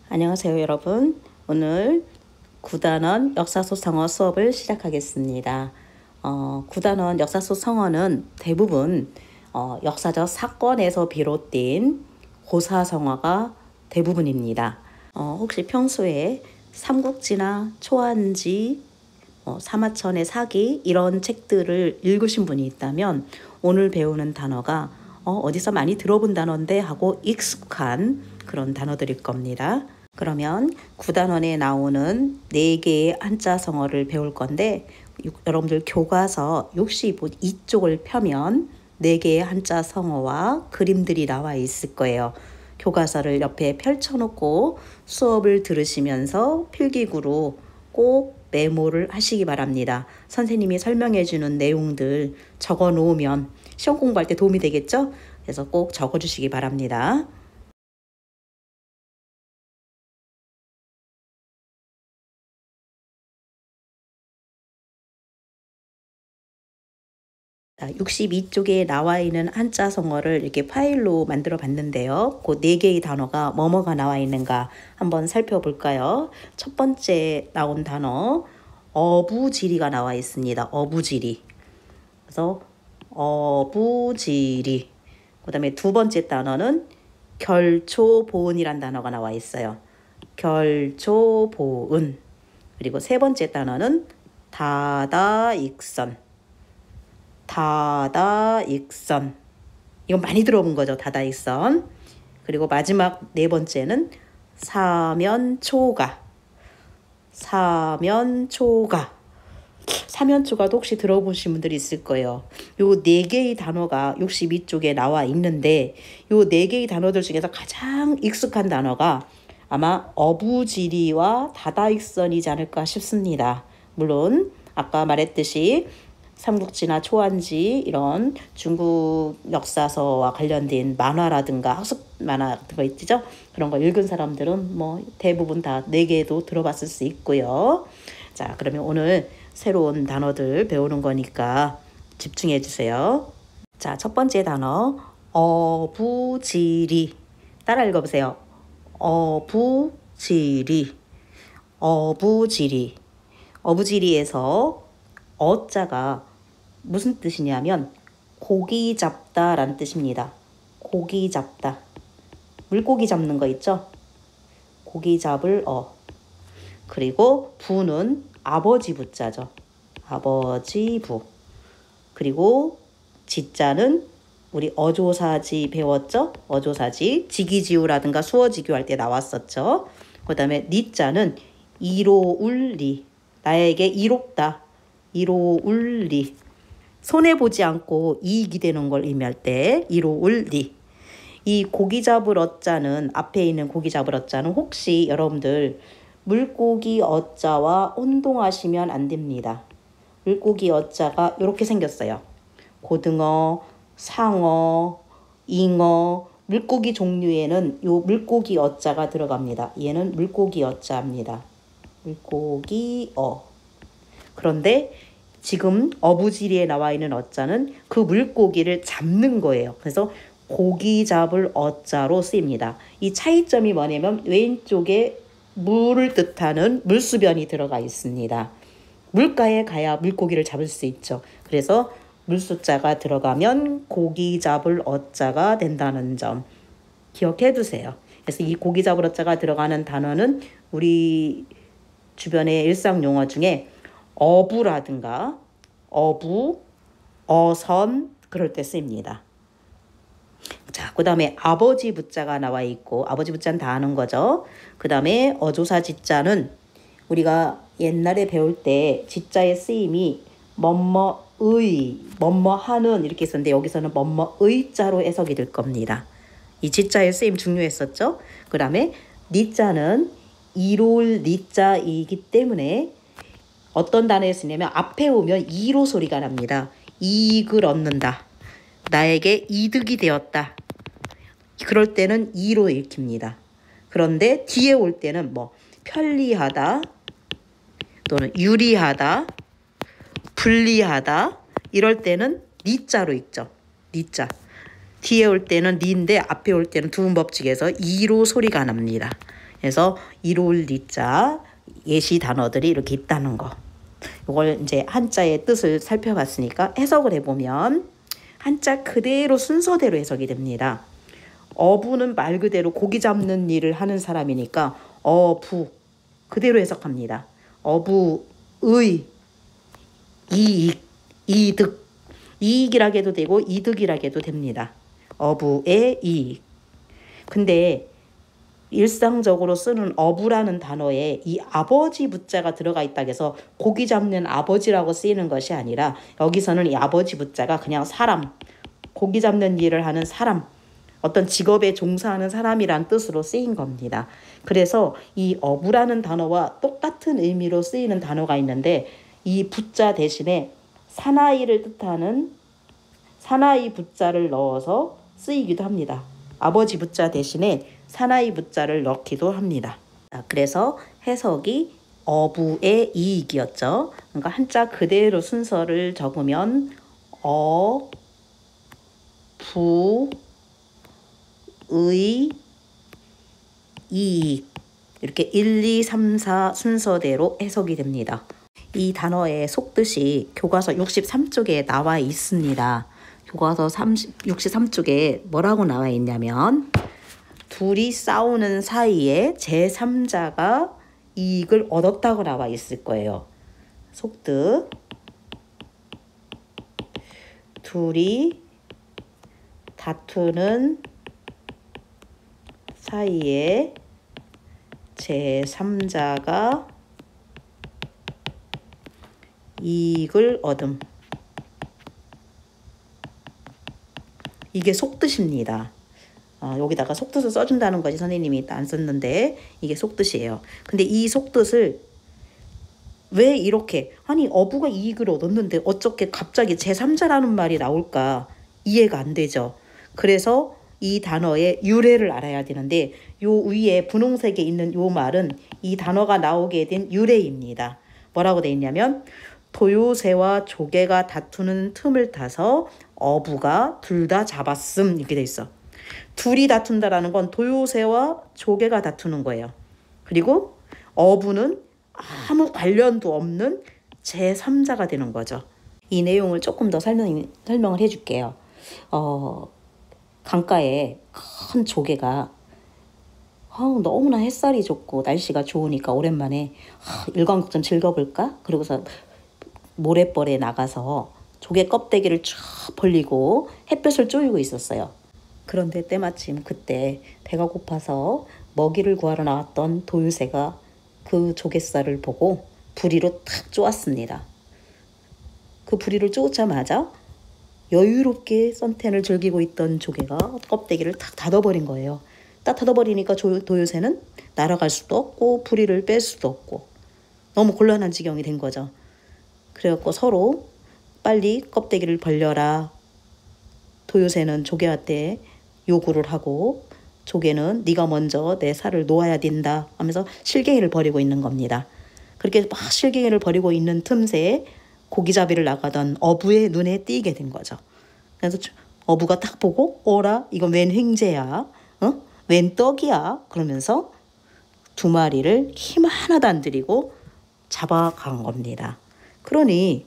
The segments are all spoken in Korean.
안녕하세요, 여러분. 오늘 9단원 역사소성어 수업을 시작하겠습니다. 9단원 역사소성어는 대부분 역사적 사건에서 비롯된 고사성어가 대부분입니다. 혹시 평소에 삼국지나 초안지, 사마천의 사기 이런 책들을 읽으신 분이 있다면 오늘 배우는 단어가 어디서 많이 들어본 단어인데 하고 익숙한 그런 단어들일 겁니다. 그러면 9단원에 나오는 4개의 한자성어를 배울 건데 여러분들 교과서 62쪽을 펴면 4개의 한자성어와 그림들이 나와 있을 거예요. 교과서를 옆에 펼쳐놓고 수업을 들으시면서 필기구로 꼭 메모를 하시기 바랍니다. 선생님이 설명해 주는 내용들 적어 놓으면 시험 공부할 때 도움이 되겠죠? 그래서 꼭 적어 주시기 바랍니다. 자, 62쪽에 나와 있는 한자성어를 이렇게 파일로 만들어 봤는데요. 그 4개의 단어가 뭐뭐가 나와 있는가 한번 살펴볼까요? 첫 번째 나온 단어 어부지리가 나와 있습니다. 어부지리. 그래서 어부지리. 그 다음에 두 번째 단어는 결초보은이란 단어가 나와 있어요. 결초보은. 그리고 세 번째 단어는 다다익선. 다다익선. 이건 많이 들어본 거죠. 다다익선. 그리고 마지막 네 번째는 사면초가. 사면초가. 사면초가도 혹시 들어보신 분들이 있을 거예요. 요 4개의 단어가 62쪽에 나와 있는데 요 4개의 단어들 중에서 가장 익숙한 단어가 아마 어부지리와 다다익선이지 않을까 싶습니다. 물론 아까 말했듯이 삼국지나 초안지 이런 중국 역사서와 관련된 만화라든가 학습 만화 같은 거 있죠? 그런 거 읽은 사람들은 뭐 대부분 다 4개도 들어봤을 수 있고요. 자, 그러면 오늘 새로운 단어들 배우는 거니까 집중해 주세요. 자, 첫 번째 단어 어부지리. 따라 읽어보세요. 어부지리. 어부지리. 어부지리에서 어자가 무슨 뜻이냐면 고기 잡다라는 뜻입니다. 고기 잡다. 물고기 잡는 거 있죠? 고기 잡을 그리고 부는 아버지 부자죠. 아버지 부. 그리고 지자는 우리 어조사지 배웠죠? 어조사지. 지기지우라든가 수어지교 할 때 나왔었죠. 그 다음에 니자는 이로울리. 나에게 이롭다. 이로울리. 손해보지 않고 이익이 되는 걸 의미할 때 이로울리. 이 고기 잡을 어자는 앞에 있는 고기 잡을 어자는 혹시 여러분들 물고기 어자와 혼동하시면 안 됩니다. 물고기 어자가 이렇게 생겼어요. 고등어, 상어, 잉어, 물고기 종류에는 요 물고기 어자가 들어갑니다. 얘는 물고기 어자입니다. 물고기 그런데 지금 어부지리에 나와 있는 어자는 그 물고기를 잡는 거예요. 그래서 고기 잡을 어자로 쓰입니다. 이 차이점이 뭐냐면 왼쪽에 물을 뜻하는 물수변이 들어가 있습니다. 물가에 가야 물고기를 잡을 수 있죠. 그래서 물수자가 들어가면 고기 잡을 어자가 된다는 점 기억해 두세요. 그래서 이 고기 잡을 어자가 들어가는 단어는 우리 주변의 일상 용어 중에 어부라든가 어부, 어선 그럴 때 쓰입니다. 자, 그 다음에 아버지 부자가 나와 있고 아버지 부자는 다 아는 거죠. 그 다음에 어조사 지자는 우리가 옛날에 배울 때 지자의 쓰임이 뭐뭐의, 뭐뭐하는 이렇게 있었는데 여기서는 뭐뭐의자로 해석이 될 겁니다. 이 지자의 쓰임 중요했었죠. 그 다음에 니자는 이로울 니자이기 때문에 어떤 단어에 쓰냐면 앞에 오면 이로 소리가 납니다. 이익을 얻는다. 나에게 이득이 되었다. 그럴 때는 이로 읽힙니다. 그런데 뒤에 올 때는 뭐 편리하다 또는 유리하다, 불리하다 이럴 때는 니자로 읽죠. 니자. 뒤에 올 때는 니인데 앞에 올 때는 두음 법칙에서 이로 소리가 납니다. 그래서 이룰 리자 예시 단어들이 이렇게 있다는 거. 이걸 이제 한자의 뜻을 살펴봤으니까 해석을 해보면 한자 그대로 순서대로 해석이 됩니다. 어부는 말 그대로 고기 잡는 일을 하는 사람이니까 어부 그대로 해석합니다. 어부의 이익, 이득, 이익이라고 해도 되고 이득이라고 해도 됩니다. 어부의 이익. 근데 일상적으로 쓰는 어부라는 단어에 이 아버지 부자가 들어가 있다고 해서 고기 잡는 아버지라고 쓰이는 것이 아니라 여기서는 이 아버지 부자가 그냥 사람, 고기 잡는 일을 하는 사람, 어떤 직업에 종사하는 사람이란 뜻으로 쓰인 겁니다. 그래서 이 어부라는 단어와 똑같은 의미로 쓰이는 단어가 있는데 이 부자 대신에 사나이를 뜻하는 사나이 부자를 넣어서 쓰이기도 합니다. 아버지 부자 대신에 사나이 부자를 넣기도 합니다. 그래서 해석이 어부의 이익이었죠. 그러니까 한자 그대로 순서를 적으면 의 이익 이렇게 1, 2, 3, 4 순서대로 해석이 됩니다. 이 단어의 속뜻이 교과서 63쪽에 나와 있습니다. 교과서 63쪽에 뭐라고 나와 있냐면 둘이 싸우는 사이에 제3자가 이익을 얻었다고 나와 있을 거예요. 속뜻 둘이 다투는 사이에 제3자가 이익을 얻음. 이게 속뜻입니다. 여기다가 속뜻을 써준다는 거지 선생님이 안 썼는데 이게 속뜻이에요. 근데 이 속뜻을 왜 이렇게 아니 어부가 이익을 얻었는데 어떻게 갑자기 제3자라는 말이 나올까 이해가 안 되죠. 그래서 이 단어의 유래를 알아야 되는데 요 위에 분홍색에 있는 요 말은 이 단어가 나오게 된 유래입니다. 뭐라고 돼 있냐면 도요새와 조개가 다투는 틈을 타서 어부가 둘 다 잡았음 이렇게 돼 있어. 둘이 다툰다라는 건 도요새와 조개가 다투는 거예요. 그리고 어부는 아무 관련도 없는 제3자가 되는 거죠. 이 내용을 조금 더 설명을 해줄게요. 강가에 큰 조개가 너무나 햇살이 좋고 날씨가 좋으니까 오랜만에 일광욕 좀 즐겨볼까? 그러고서 모래벌에 나가서 조개 껍데기를 쫙 벌리고 햇볕을 쬐고 있었어요. 그런데 때마침 그때 배가 고파서 먹이를 구하러 나왔던 도유새가 그 조갯살을 보고 부리로 탁 쪼았습니다. 그 부리를 쪼자마자 여유롭게 선텐을 즐기고 있던 조개가 껍데기를 탁 닫아버린 거예요. 딱 닫아버리니까 도요새는 날아갈 수도 없고 부리를 뺄 수도 없고 너무 곤란한 지경이 된 거죠. 그래갖고 서로 빨리 껍데기를 벌려라. 도요새는 조개한테 요구를 하고 조개는 네가 먼저 내 살을 놓아야 된다 하면서 실갱이를 벌이고 있는 겁니다. 그렇게 막 실갱이를 벌이고 있는 틈새에 고기잡이를 나가던 어부의 눈에 띄게 된 거죠. 그래서 어부가 딱 보고 어라 이건 웬 횡재야? 웬 떡이야? 그러면서 두 마리를 힘 하나도 안 들이고 잡아간 겁니다. 그러니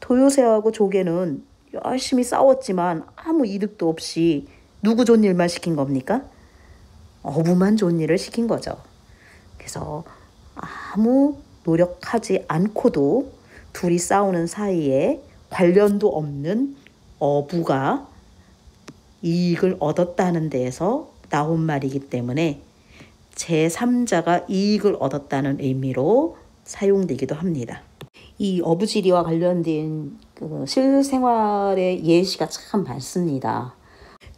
도요새하고 조개는 열심히 싸웠지만 아무 이득도 없이 누구 좋은 일만 시킨 겁니까? 어부만 좋은 일을 시킨 거죠. 그래서 아무 노력하지 않고도 둘이 싸우는 사이에 관련도 없는 어부가 이익을 얻었다는 데에서 나온 말이기 때문에 제3자가 이익을 얻었다는 의미로 사용되기도 합니다. 이 어부지리와 관련된 그 실생활의 예시가 참 많습니다.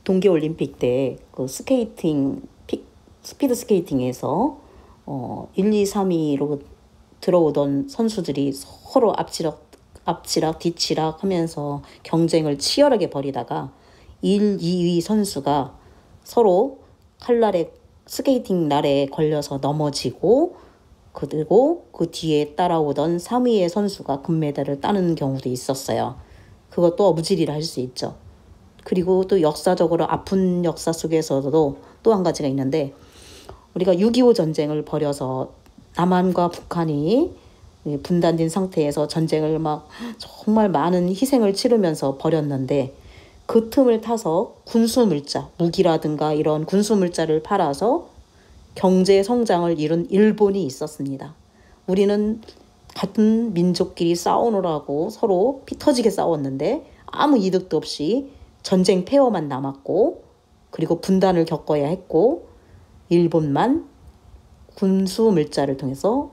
동계올림픽 때 그 스피드 스케이팅에서 1, 2, 3위로 들어오던 선수들이 서로 앞치락 뒤치락 하면서 경쟁을 치열하게 벌이다가 1, 2위 선수가 서로 칼날에 스케이팅 날에 걸려서 넘어지고 그리고 그 뒤에 따라오던 3위의 선수가 금메달을 따는 경우도 있었어요. 그것도 어부지리라 할 수 있죠. 그리고 또 역사적으로 아픈 역사 속에서도 또 한 가지가 있는데 우리가 6.25 전쟁을 벌여서 남한과 북한이 분단된 상태에서 전쟁을 막 정말 많은 희생을 치르면서 벌였는데 그 틈을 타서 군수물자, 무기라든가 이런 군수물자를 팔아서 경제 성장을 이룬 일본이 있었습니다. 우리는 같은 민족끼리 싸우느라고 서로 피 터지게 싸웠는데 아무 이득도 없이 전쟁 폐허만 남았고 그리고 분단을 겪어야 했고 일본만 군수 물자를 통해서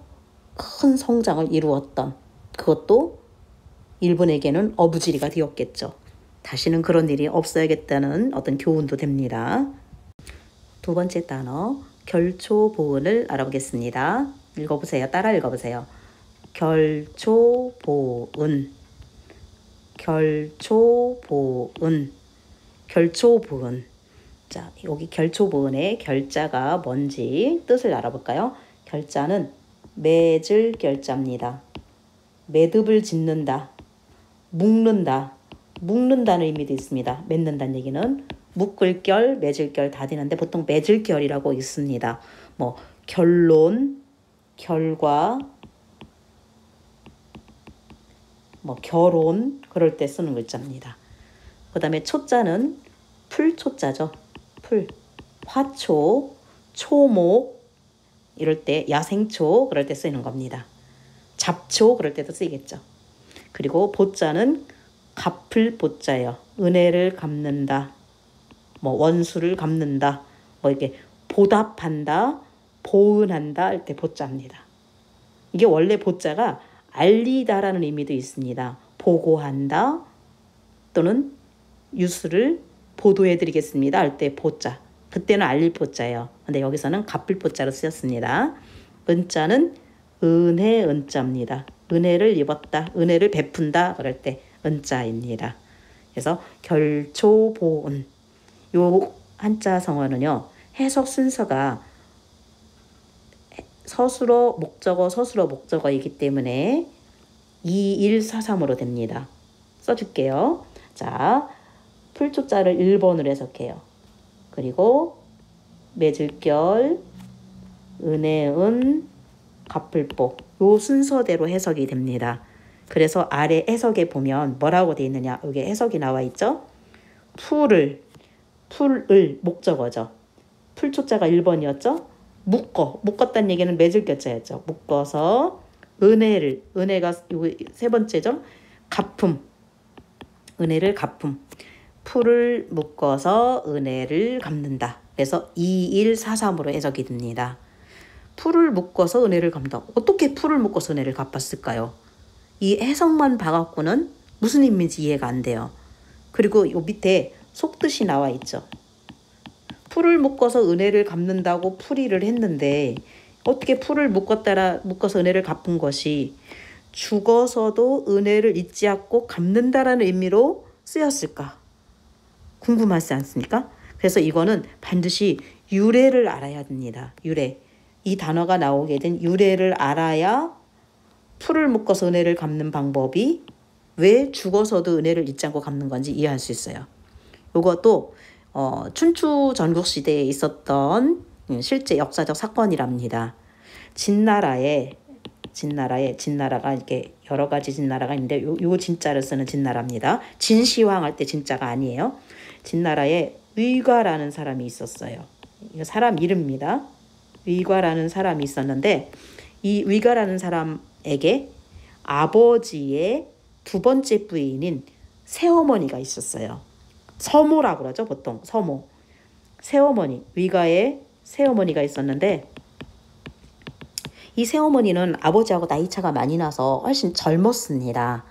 큰 성장을 이루었던 그것도 일본에게는 어부지리가 되었겠죠. 다시는 그런 일이 없어야겠다는 어떤 교훈도 됩니다. 두 번째 단어 결초보은을 알아보겠습니다. 읽어보세요. 따라 읽어보세요. 결초보은, 결초보은, 결초보은. 자, 여기 결초보은의 결자가 뭔지 뜻을 알아볼까요? 결자는 맺을 결자입니다. 매듭을 짓는다, 묶는다, 묶는다는 의미도 있습니다. 맺는다는 얘기는 묶을 결, 맺을 결 다 되는데 보통 맺을 결이라고 있습니다. 뭐 결론, 결과, 뭐 결혼 그럴 때 쓰는 글자입니다. 그 다음에 초자는 풀초자죠. 풀, 화초, 초목 이럴 때 야생초 그럴 때 쓰이는 겁니다. 잡초 그럴 때도 쓰이겠죠. 그리고 보자는 갚을 보자예요. 은혜를 갚는다, 뭐 원수를 갚는다, 뭐 이렇게 보답한다, 보은한다 할 때 보자입니다. 이게 원래 보자가 알리다라는 의미도 있습니다. 보고한다 또는 뉴스를 보도해드리겠습니다 할 때 보자. 그때는 알릴 보자예요. 근데 여기서는 갚을 보자로 쓰였습니다. 은자는 은혜 은자입니다. 은혜를 입었다, 은혜를 베푼다 그럴 때 은자입니다. 그래서 결초보은 요 한자 성어는요 해석 순서가 서술어 목적어 서술어 목적어이기 때문에 2143으로 됩니다. 써줄게요. 자, 풀초자를 1번으로 해석해요. 그리고 맺을결, 은혜은, 갚을보 요 순서대로 해석이 됩니다. 그래서 아래 해석에 보면 뭐라고 되어 있느냐, 여기 해석이 나와 있죠. 풀을 목적어죠. 풀초자가 1번이었죠. 묶었다는 얘기는 맺을 겨자였죠. 묶어서 은혜가 세 번째죠. 갚음, 은혜를 갚음. 풀을 묶어서 은혜를 갚는다. 그래서 2143으로 해석이 됩니다. 풀을 묶어서 은혜를 갚는다. 어떻게 풀을 묶어서 은혜를 갚았을까요? 이 해석만 봐갖고는 무슨 의미인지 이해가 안 돼요. 그리고 요 밑에 속뜻이 나와 있죠. 풀을 묶어서 은혜를 갚는다고 풀이를 했는데 어떻게 풀을 묶어서 은혜를 갚은 것이 죽어서도 은혜를 잊지 않고 갚는다라는 의미로 쓰였을까? 궁금하지 않습니까? 그래서 이거는 반드시 유래를 알아야 됩니다. 유래. 이 단어가 나오게 된 유래를 알아야 풀을 묶어서 은혜를 갚는 방법이 왜 죽어서도 은혜를 잊지 않고 갚는 건지 이해할 수 있어요. 이것도 춘추 전국시대에 있었던 실제 역사적 사건이랍니다. 진나라가 이렇게 여러 가지 진나라가 있는데 요 진자를 쓰는 진나라입니다. 진시황 할 때 진자가 아니에요. 진나라에 의과라는 사람이 있었어요. 이거 사람 이름입니다. 의과라는 사람이 있었는데 이 의과라는 사람에게 아버지의 두 번째 부인인 새어머니가 있었어요. 서모라고 그러죠. 보통 서모. 새어머니, 의과의 새어머니가 있었는데 이 새어머니는 아버지하고 나이차가 많이 나서 훨씬 젊었습니다.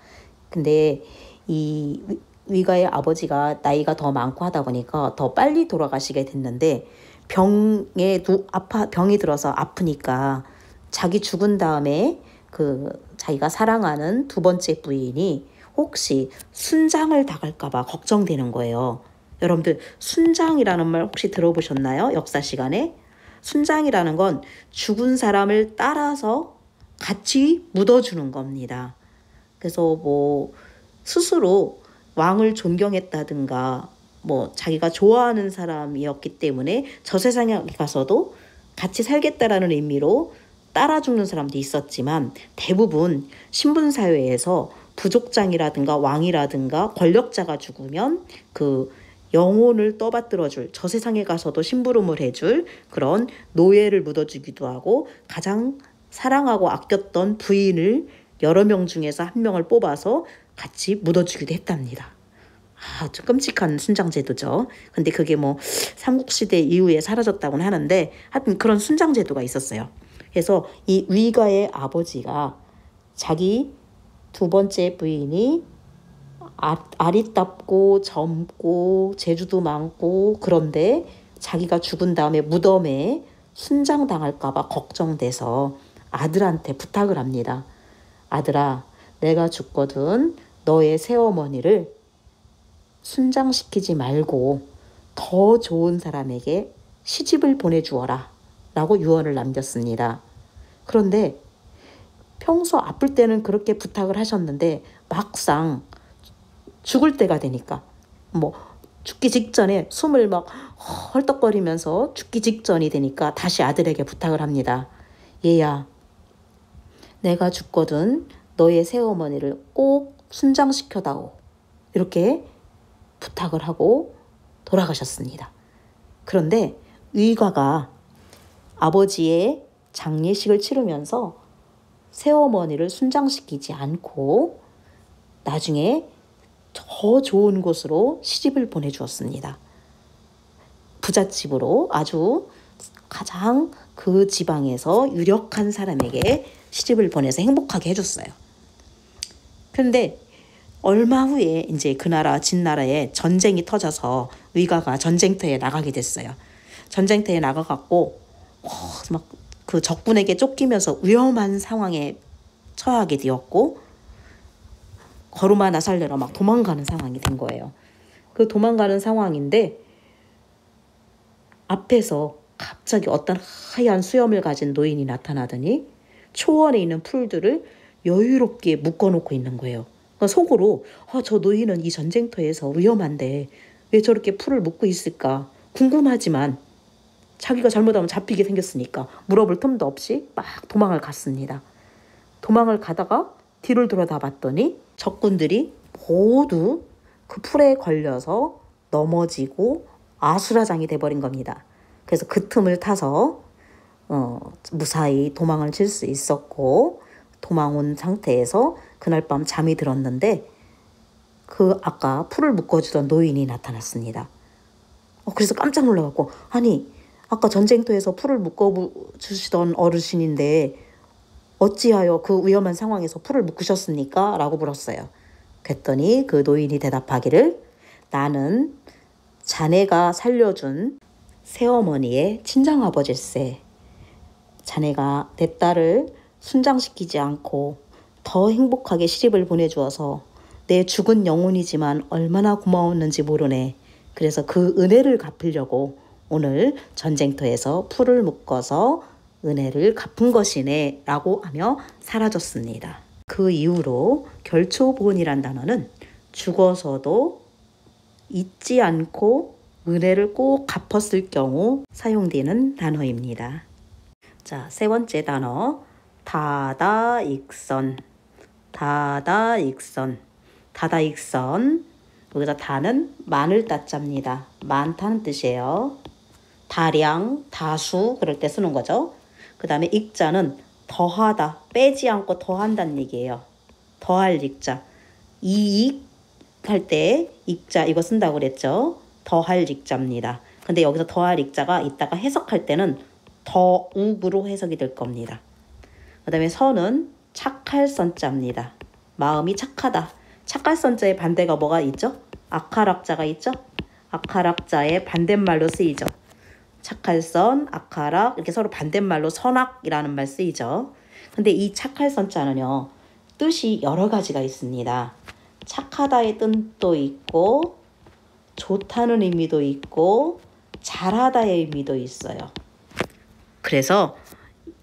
근데 이 의과의 아버지가 나이가 더 많고 하다 보니까 더 빨리 돌아가시게 됐는데 병이 들어서 아프니까 자기 죽은 다음에 자기가 사랑하는 두 번째 부인이 혹시 순장을 당할까봐 걱정되는 거예요. 여러분들 순장이라는 말 혹시 들어보셨나요? 역사 시간에? 순장이라는 건 죽은 사람을 따라서 같이 묻어주는 겁니다. 그래서 뭐 스스로 왕을 존경했다든가 뭐 자기가 좋아하는 사람이었기 때문에 저 세상에 가서도 같이 살겠다라는 의미로 따라 죽는 사람도 있었지만 대부분 신분사회에서 부족장이라든가 왕이라든가 권력자가 죽으면 그 영혼을 떠받들어줄, 저 세상에 가서도 심부름을 해줄 그런 노예를 묻어주기도 하고, 가장 사랑하고 아꼈던 부인을 여러 명 중에서 한 명을 뽑아서 같이 묻어주기도 했답니다. 좀 끔찍한 순장제도죠. 근데 그게 뭐 삼국시대 이후에 사라졌다고는 하는데, 하여튼 그런 순장제도가 있었어요. 그래서 이 위가의 아버지가 자기 두 번째 부인이 아리답고 젊고 재주도 많고, 그런데 자기가 죽은 다음에 무덤에 순장당할까 봐 걱정돼서 아들한테 부탁을 합니다. 아들아, 내가 죽거든 너의 새어머니를 순장시키지 말고 더 좋은 사람에게 시집을 보내주어라 라고 유언을 남겼습니다. 그런데 평소 아플 때는 그렇게 부탁을 하셨는데 막상 죽을 때가 되니까, 뭐 죽기 직전에 숨을 막 헐떡거리면서 죽기 직전이 되니까 다시 아들에게 부탁을 합니다. 얘야, 내가 죽거든 너의 새어머니를 꼭 순장시켜다오. 이렇게 부탁을 하고 돌아가셨습니다. 그런데 위가가 아버지의 장례식을 치르면서 새어머니를 순장시키지 않고 나중에 더 좋은 곳으로 시집을 보내주었습니다. 부잣집으로, 아주 가장 그 지방에서 유력한 사람에게 시집을 보내서 행복하게 해줬어요. 그런데 얼마 후에 이제 그 나라 진나라에 전쟁이 터져서 위가가 전쟁터에 나가게 됐어요. 전쟁터에 나가갖고 막 그 적군에게 쫓기면서 위험한 상황에 처하게 되었고, 걸음하나 살려라 막 도망가는 상황이 된 거예요. 그 도망가는 상황인데 앞에서 갑자기 어떤 하얀 수염을 가진 노인이 나타나더니 초원에 있는 풀들을 여유롭게 묶어놓고 있는 거예요. 그러니까 속으로 저 노인은 이 전쟁터에서 위험한데 왜 저렇게 풀을 묶고 있을까 궁금하지만, 자기가 잘못하면 잡히게 생겼으니까 물어볼 틈도 없이 막 도망을 갔습니다. 도망을 가다가 뒤를 돌아다 봤더니 적군들이 모두 그 풀에 걸려서 넘어지고 아수라장이 돼버린 겁니다. 그래서 그 틈을 타서 무사히 도망을 칠 수 있었고, 도망 온 상태에서 그날 밤 잠이 들었는데 그 아까 풀을 묶어주던 노인이 나타났습니다. 그래서 깜짝 놀라갖고, 아니 아까 전쟁터에서 풀을 묶어주시던 어르신인데 어찌하여 그 위험한 상황에서 풀을 묶으셨습니까? 라고 물었어요. 그랬더니 그 노인이 대답하기를, 나는 자네가 살려준 새어머니의 친정아버지일세. 자네가 내 딸을 순장시키지 않고 더 행복하게 시집을 보내주어서 내 죽은 영혼이지만 얼마나 고마웠는지 모르네. 그래서 그 은혜를 갚으려고 오늘 전쟁터에서 풀을 묶어서 은혜를 갚은 것이네 라고 하며 사라졌습니다. 그 이후로 결초본이란 단어는 죽어서도 잊지 않고 은혜를 꼭 갚았을 경우 사용되는 단어입니다. 자, 세 번째 단어, 다다익선. 다다익선. 다다익선. 여기서 다는 많을 따자입니다. 많다는 뜻이에요. 다량, 다수 그럴 때 쓰는 거죠. 그 다음에 익자는 더하다, 빼지 않고 더한다는 얘기예요. 더할 익자. 이익 할 때 익자 이거 쓴다고 그랬죠. 더할 익자입니다. 근데 여기서 더할 익자가 이따가 해석할 때는 더욱으로 해석이 될 겁니다. 그 다음에 선은 착할 선자입니다. 마음이 착하다. 착할 선자의 반대가 뭐가 있죠? 악할 악자가 있죠? 악할 악자의 반대말로 쓰이죠. 착할 선, 악할 악 이렇게 서로 반대말로 선악이라는 말 쓰이죠. 근데 이 착할 선자는요, 뜻이 여러 가지가 있습니다. 착하다의 뜻도 있고 좋다는 의미도 있고 잘하다의 의미도 있어요. 그래서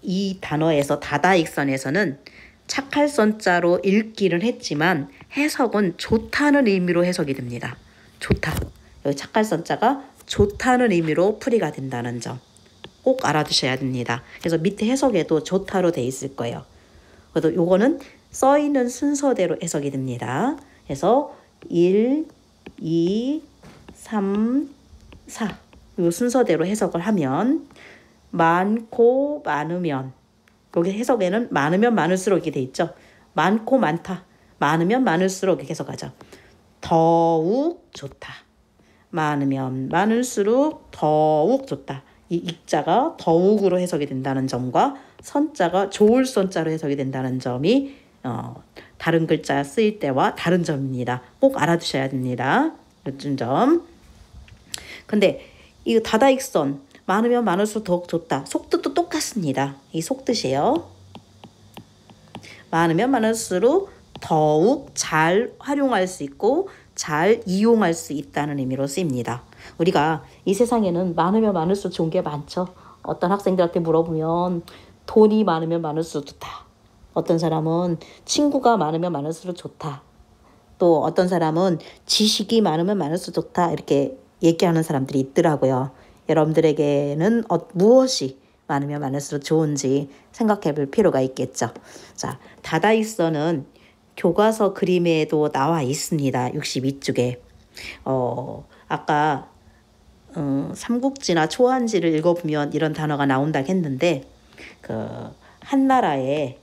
이 단어에서 다다익선에서는 착할 선자로 읽기는 했지만 해석은 좋다는 의미로 해석이 됩니다. 좋다. 여기 착할 선자가 좋다는 의미로 풀이가 된다는 점. 꼭 알아두셔야 됩니다. 그래서 밑에 해석에도 좋다로 돼 있을 거예요. 그래도 요거는 써 있는 순서대로 해석이 됩니다. 그래서 1, 2, 3, 4. 요 순서대로 해석을 하면 많고 많으면, 여기 해석에는 많으면 많을수록 이렇게 돼 있죠. 많고 많다. 많으면 많을수록 이렇게 해석하죠. 더욱 좋다. 많으면 많을수록 더욱 좋다. 이 익자가 더욱으로 해석이 된다는 점과 선자가 좋을 선자로 해석이 된다는 점이 다른 글자 쓰일 때와 다른 점입니다. 꼭 알아두셔야 됩니다. 요즘 점. 근데 이 다다익선 많으면 많을수록 더욱 좋다. 속뜻도 똑같습니다. 이 속뜻이에요. 많으면 많을수록 더욱 잘 활용할 수 있고 잘 이용할 수 있다는 의미로 쓰입니다. 우리가 이 세상에는 많으면 많을수록 좋은 게 많죠. 어떤 학생들한테 물어보면 돈이 많으면 많을수록 좋다. 어떤 사람은 친구가 많으면 많을수록 좋다. 또 어떤 사람은 지식이 많으면 많을수록 좋다. 이렇게 얘기하는 사람들이 있더라고요. 여러분들에게는 무엇이 많으면 많을수록 좋은지 생각해 볼 필요가 있겠죠. 자, 다다익선은 교과서 그림에도 나와 있습니다. 62쪽에. 아까 삼국지나 초한지를 읽어보면 이런 단어가 나온다고 했는데 한나라의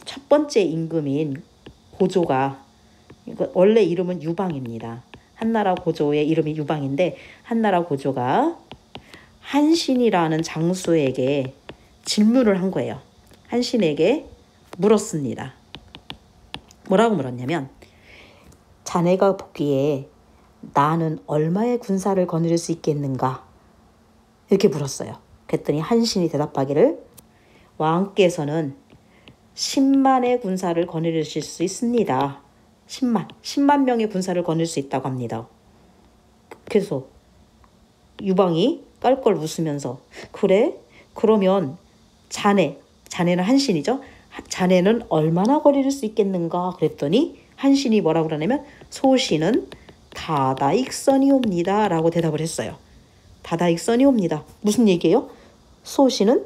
첫 번째 임금인 고조가, 원래 이름은 유방입니다. 한나라 고조의 이름이 유방인데 한나라 고조가 한신이라는 장수에게 질문을 한 거예요. 한신에게 물었습니다. 뭐라고 물었냐면 자네가 보기에 나는 얼마의 군사를 거느릴 수 있겠는가? 이렇게 물었어요. 그랬더니 한신이 대답하기를 왕께서는 10만의 군사를 거느리실 수 있습니다. 10만 명의 군사를 거느릴 수 있다고 합니다. 그래서 유방이 깔깔 웃으면서 그래? 그러면 자네는 한신이죠? 자네는 얼마나 거느릴 수 있겠는가? 그랬더니 한신이 뭐라고 그러냐면 소신은 다다익선이옵니다 라고 대답을 했어요. 다다익선이옵니다. 무슨 얘기예요? 소신은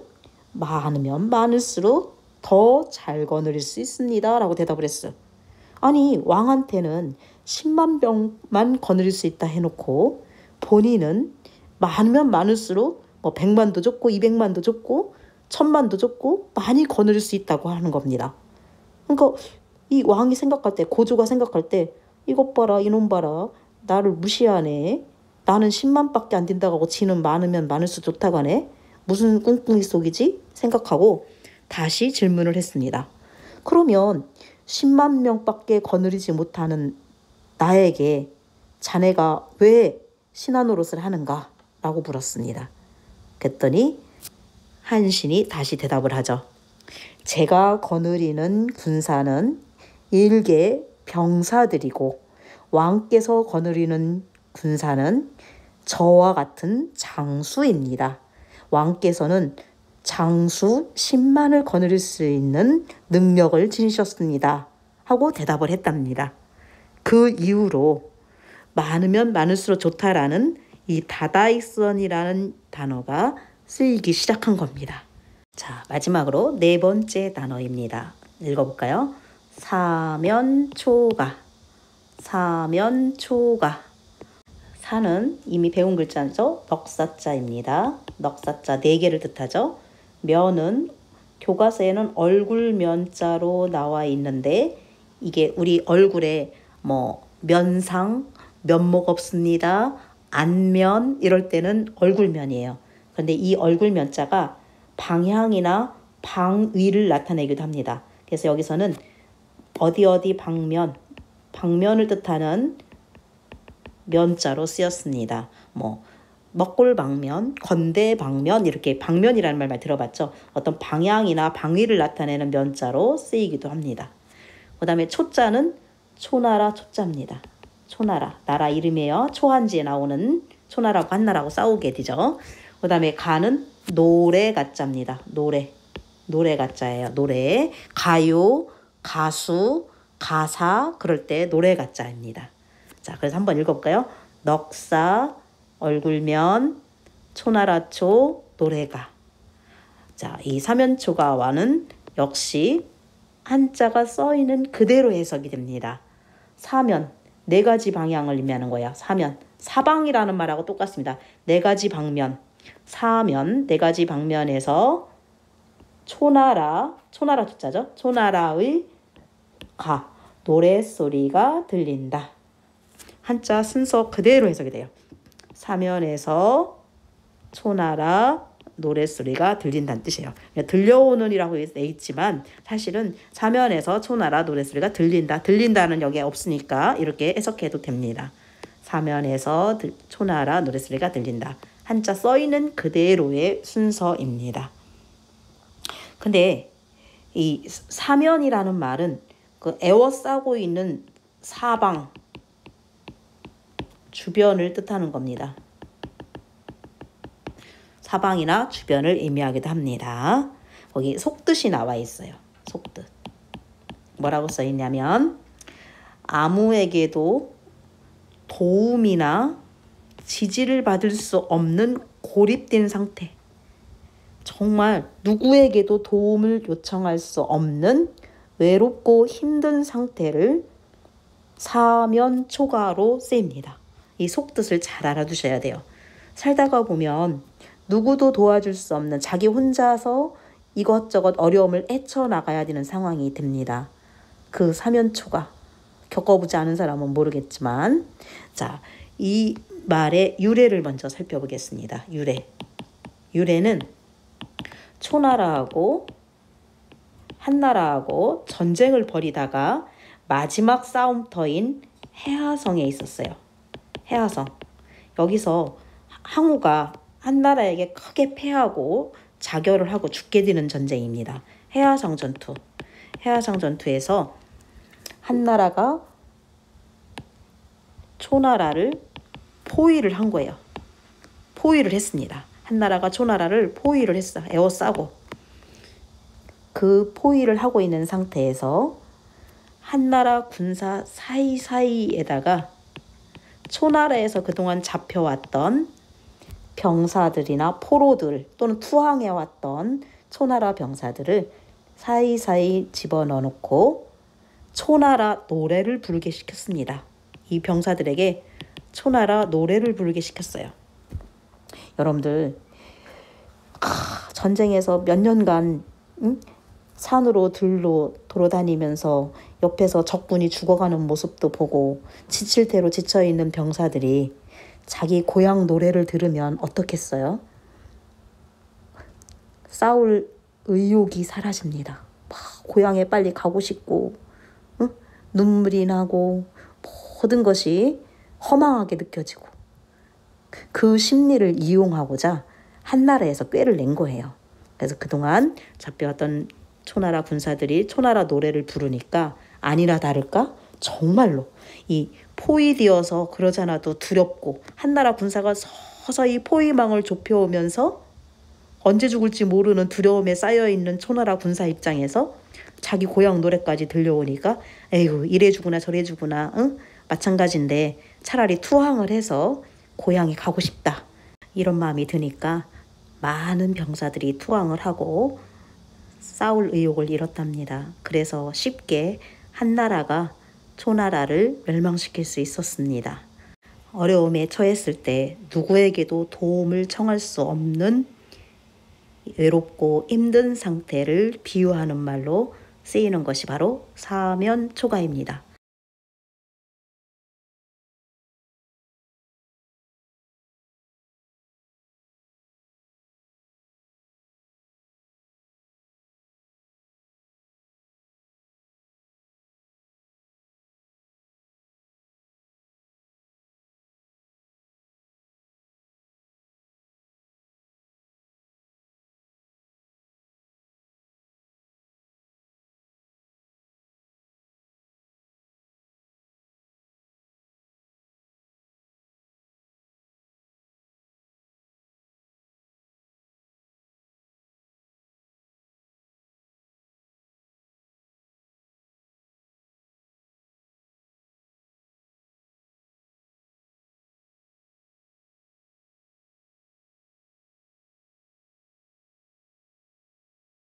많으면 많을수록 더 잘 거느릴 수 있습니다 라고 대답을 했어요. 아니 왕한테는 10만 병만 거느릴 수 있다 해놓고 본인은 많으면 많을수록 100만도 줬고 200만도 줬고 1000만도 줬고 많이 거느릴 수 있다고 하는 겁니다. 그러니까 이 왕이 생각할 때, 고조가 생각할 때 이것 봐라 이놈 봐라 나를 무시하네. 나는 10만밖에 안 된다고 하고 지는 많으면 많을수록 좋다고 하네. 무슨 꿍꿍이 속이지? 생각하고 다시 질문을 했습니다. 그러면 10만 명밖에 거느리지 못하는 나에게 자네가 왜 신하 노릇을 하는가? 라고 물었습니다. 그랬더니 한신이 다시 대답을 하죠. 제가 거느리는 군사는 일개 병사들이고 왕께서 거느리는 군사는 저와 같은 장수입니다. 왕께서는 장수 10만을 거느릴 수 있는 능력을 지니셨습니다. 하고 대답을 했답니다. 그 이후로 많으면 많을수록 좋다라는 이 다다익선이라는 단어가 쓰이기 시작한 겁니다. 자, 마지막으로 네 번째 단어입니다. 읽어볼까요? 사면초가. 사면초가. 사는 이미 배운 글자죠. 넉사자입니다. 넉사자 4개를 뜻하죠. 면은 교과서에는 얼굴면자로 나와 있는데 이게 우리 얼굴에 면상, 면목 없습니다. 안면 이럴 때는 얼굴면이에요. 그런데 이 얼굴면자가 방향이나 방위를 나타내기도 합니다. 그래서 여기서는 어디 방면을 뜻하는 면자로 쓰였습니다. 먹골방면, 건대방면 이렇게 방면이라는 말 많이 들어봤죠. 어떤 방향이나 방위를 나타내는 면자로 쓰이기도 합니다. 그 다음에 초자는 초나라 초자입니다. 초나라, 나라 이름이에요. 초한지에 나오는 초나라고 한나라고 싸우게 되죠. 그 다음에 가는 노래 가자입니다. 노래 가자예요. 노래, 가요, 가수, 가사 그럴 때 노래 가자입니다. 자, 그래서 한번 읽어볼까요? 넉사, 얼굴면, 초나라초 노래가. 자, 이 사면초가와는 역시 한자가 써 있는 그대로 해석이 됩니다. 사면, 네 가지 방향을 의미하는 거야. 사면, 사방이라는 말하고 똑같습니다. 네 가지 방면, 사면, 네 가지 방면에서 초나라 초자죠. 초나라의 노랫소리가 들린다. 한자 순서 그대로 해석이 돼요. 사면에서 초나라 노랫소리가 들린다는 뜻이에요. 들려오는 이라고 돼 있지만 사실은 사면에서 초나라 노랫소리가 들린다. 들린다는 여기에 없으니까 이렇게 해석해도 됩니다. 사면에서 초나라 노랫소리가 들린다. 한자 써있는 그대로의 순서입니다. 근데 이 사면이라는 말은 그 에워싸고 있는 사방, 주변을 뜻하는 겁니다. 사방이나 주변을 의미하기도 합니다. 거기 속뜻이 나와 있어요. 속뜻. 뭐라고 써 있냐면 아무에게도 도움이나 지지를 받을 수 없는 고립된 상태. 정말 누구에게도 도움을 요청할 수 없는 외롭고 힘든 상태를 사면초가로 쓰입니다. 이 속뜻을 잘 알아두셔야 돼요. 살다가 보면 누구도 도와줄 수 없는 자기 혼자서 이것저것 어려움을 헤쳐나가야 되는 상황이 됩니다. 그 사면초가 겪어보지 않은 사람은 모르겠지만, 자, 이 말의 유래를 먼저 살펴보겠습니다. 유래는 초나라하고 한나라하고 전쟁을 벌이다가 마지막 싸움터인 해하성에 있었어요. 해하성. 여기서 항우가 한나라에게 크게 패하고 자결을 하고 죽게 되는 전쟁입니다. 해하성 전투. 해하성 전투에서 한나라가 초나라를 포위를 한 거예요. 포위를 했습니다. 한나라가 초나라를 포위를 했어. 에워싸고. 그 포위를 하고 있는 상태에서 한나라 군사 사이사이에다가 초나라에서 그동안 잡혀왔던 병사들이나 포로들 또는 투항해왔던 초나라 병사들을 사이사이 집어넣어놓고 초나라 노래를 부르게 시켰습니다. 이 병사들에게 초나라 노래를 부르게 시켰어요. 여러분들 전쟁에서 몇 년간 산으로 들로 돌아다니면서 옆에서 적군이 죽어가는 모습도 보고 지칠 대로 지쳐있는 병사들이 자기 고향 노래를 들으면 어떻겠어요? 싸울 의욕이 사라집니다. 고향에 빨리 가고 싶고 눈물이 나고 모든 것이 허망하게 느껴지고 그 심리를 이용하고자 한나라에서 꾀를 낸 거예요. 그래서 그동안 잡혀왔던 초나라 군사들이 초나라 노래를 부르니까 아니나 다를까 정말로 이 포위되어서 그러잖아도 두렵고 한나라 군사가 서서히 포위망을 좁혀오면서 언제 죽을지 모르는 두려움에 쌓여있는 초나라 군사 입장에서 자기 고향 노래까지 들려오니까 에휴 이래 주구나 저래 주구나 마찬가지인데 차라리 투항을 해서 고향에 가고 싶다 이런 마음이 드니까 많은 병사들이 투항을 하고 싸울 의욕을 잃었답니다. 그래서 쉽게 한나라가 초나라를 멸망시킬 수 있었습니다. 어려움에 처했을 때 누구에게도 도움을 청할 수 없는 외롭고 힘든 상태를 비유하는 말로 쓰이는 것이 바로 사면초가입니다.